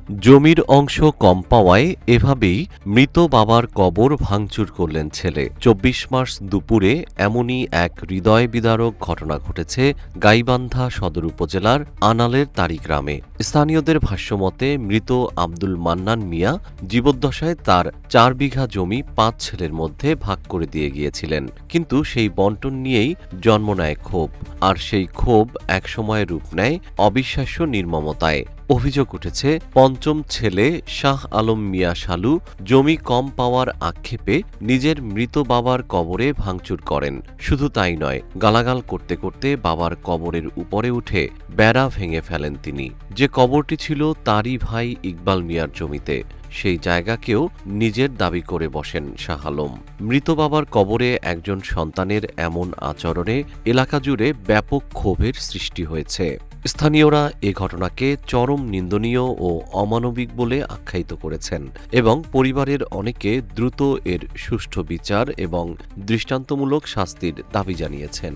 জমির অংশ কম পাওয়ায় এভাবেই মৃত বাবার কবর ভাঙচুর করলেন ছেলে। ২৪ মার্চ দুপুরে এমনই এক হৃদয় বিদারক ঘটনা ঘটেছে গাইবান্ধা সদর উপজেলার আনালের তাড়ি গ্রামে। স্থানীয়দের ভাষ্যমতে মৃত আব্দুল মান্নান মিয়া জীবদ্দশায় তার ৪ বিঘা জমি ৫ ছেলের মধ্যে ভাগ করে দিয়ে গিয়েছিলেন, কিন্তু সেই বন্টন নিয়েই জন্ম নেয় ক্ষোভ। আর সেই ক্ষোভ একসময় রূপ নেয় অবিশ্বাস্য নির্মমতায়। অভিযোগ উঠেছে, পঞ্চম ছেলে শাহ আলম মিয়া শালু জমি কম পাওয়ার আক্ষেপে নিজের মৃত বাবার কবরে ভাঙচুর করেন। শুধু তাই নয়, গালাগাল করতে করতে বাবার কবরের উপরে উঠে বেড়া ভেঙে ফেলেন তিনি। যে কবরটি ছিল তারই ভাই ইকবাল মিয়ার জমিতে, সেই জায়গাকেও নিজের দাবি করে বসেন শাহ আলম। মৃত বাবার কবরে একজন সন্তানের এমন আচরণে এলাকা জুড়ে ব্যাপক ক্ষোভের সৃষ্টি হয়েছে। স্থানীয়রা এ ঘটনাকে চরম নিন্দনীয় ও অমানবিক বলে আখ্যায়িত করেছেন এবং পরিবারের অনেকে দ্রুত এর সুষ্ঠু বিচার এবং দৃষ্টান্তমূলক শাস্তির দাবি জানিয়েছেন।